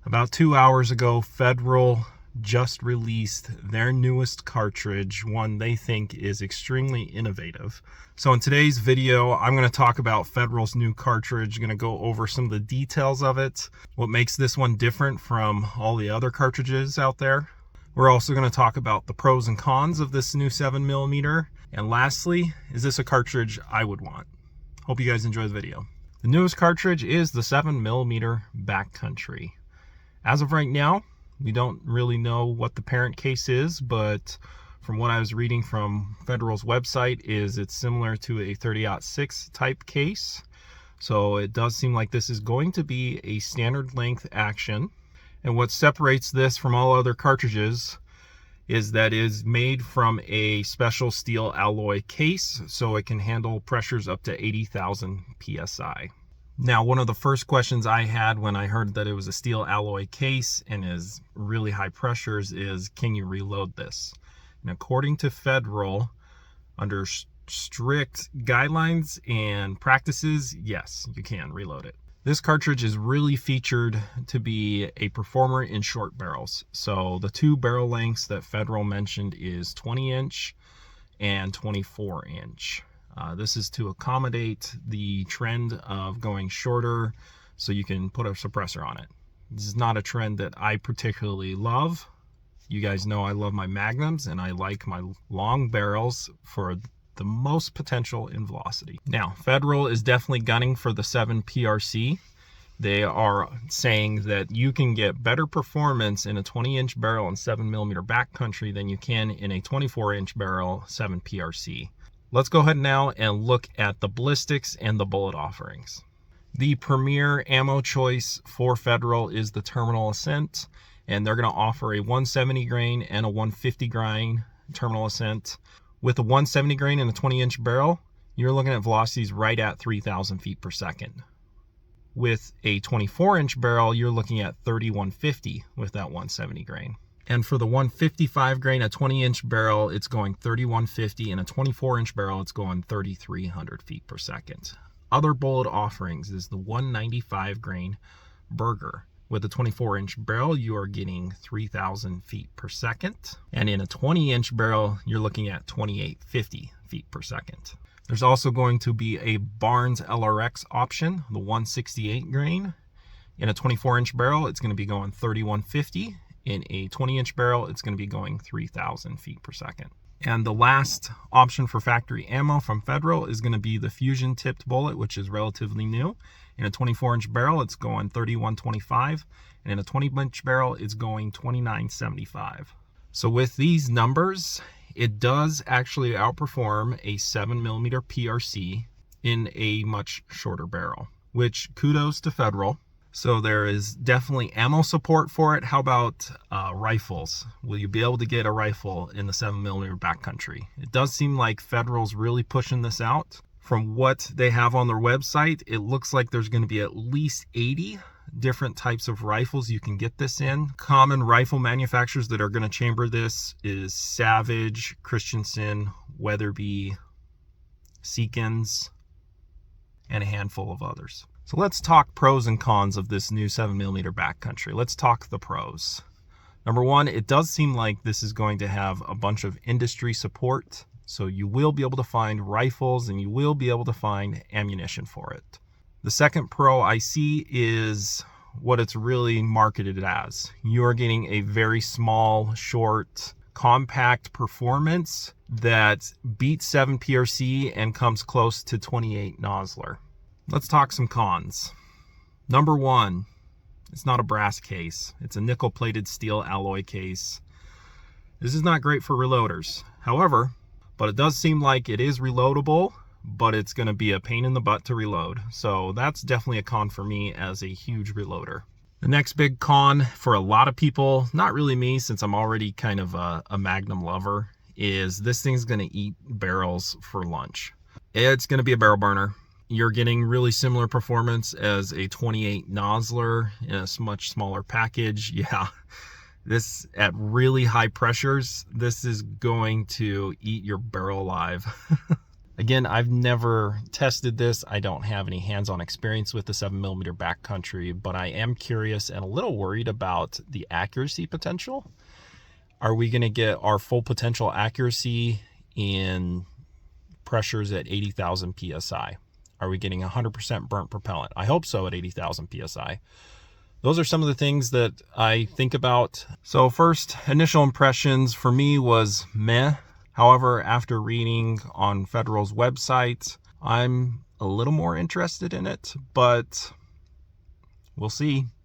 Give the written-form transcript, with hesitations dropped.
About 2 hours ago, Federal just released their newest cartridge, one they think is extremely innovative. So in today's video, I'm going to talk about Federal's new cartridge. I'm going to go over some of the details of it, what makes this one different from all the other cartridges out there. We're also going to talk about the pros and cons of this new 7mm. And lastly, is this a cartridge I would want? Hope you guys enjoy the video. The newest cartridge is the 7mm Backcountry. As of right now, we don't really know what the parent case is, but from what I was reading from Federal's website is it's similar to a 30-06 type case. So it does seem like this is going to be a standard length action. And what separates this from all other cartridges is that it is made from a special steel alloy case, so it can handle pressures up to 80,000 PSI. Now, one of the first questions I had when I heard that it was a steel alloy case and is really high pressures is, can you reload this? And according to Federal, under strict guidelines and practices, yes, you can reload it. This cartridge is really featured to be a performer in short barrels. So the two barrel lengths that Federal mentioned is 20-inch and 24-inch. This is to accommodate the trend of going shorter so you can put a suppressor on it. This is not a trend that I particularly love. You guys know I love my magnums and I like my long barrels for the most potential in velocity. Now, Federal is definitely gunning for the 7 PRC. They are saying that you can get better performance in a 20-inch barrel and 7mm backcountry than you can in a 24-inch barrel 7 PRC. Let's go ahead now and look at the ballistics and the bullet offerings. The premier ammo choice for Federal is the Terminal Ascent, and they're going to offer a 170 grain and a 150 grain Terminal Ascent. With a 170 grain and a 20-inch barrel, you're looking at velocities right at 3,000 feet per second. With a 24-inch barrel, you're looking at 3,150 with that 170 grain. And for the 155 grain, a 20-inch barrel, it's going 3,150, and a 24-inch barrel, it's going 3,300 feet per second. Other bullet offerings is the 195 grain Burger. With a 24-inch barrel, you are getting 3,000 feet per second. And in a 20-inch barrel, you're looking at 2,850 feet per second. There's also going to be a Barnes LRX option, the 168 grain. In a 24-inch barrel, it's going to be going 3,150. In a 20-inch barrel, it's going to be going 3,000 feet per second. And the last option for factory ammo from Federal is going to be the fusion tipped bullet, which is relatively new. In a 24-inch barrel, it's going 3,125, and in a 20-inch barrel, it's going 2,975. So with these numbers, it does actually outperform a 7mm PRC in a much shorter barrel, which kudos to Federal. So there is definitely ammo support for it. How about rifles? Will you be able to get a rifle in the 7mm backcountry? It does seem like Federal's really pushing this out. From what they have on their website, it looks like there's going to be at least 80 different types of rifles you can get this in. Common rifle manufacturers that are going to chamber this is Savage, Christensen, Weatherby, Seekins, and a handful of others. So let's talk pros and cons of this new 7mm backcountry. Let's talk the pros. Number one, it does seem like this is going to have a bunch of industry support. So you will be able to find rifles and you will be able to find ammunition for it. The second pro I see is what it's really marketed as. You are getting a very small, short, compact performance that beats 7 PRC and comes close to 28 Nosler. Let's talk some cons. Number one, it's not a brass case. It's a nickel-plated steel alloy case. This is not great for reloaders. However, but it does seem like it is reloadable, but it's going to be a pain in the butt to reload. So that's definitely a con for me as a huge reloader. The next big con for a lot of people, not really me since I'm already kind of a Magnum lover, is this thing's going to eat barrels for lunch. It's going to be a barrel burner. You're getting really similar performance as a 28 Nosler in a much smaller package. Yeah, this at really high pressures, this is going to eat your barrel alive. Again, I've never tested this. I don't have any hands-on experience with the 7mm Backcountry, but I am curious and a little worried about the accuracy potential. Are we going to get our full potential accuracy in pressures at 80,000 psi? Are we getting 100% burnt propellant? I hope so at 80,000 psi. Those are some of the things that I think about. So first, initial impressions for me was meh. However, after reading on Federal's website, I'm a little more interested in it, but we'll see.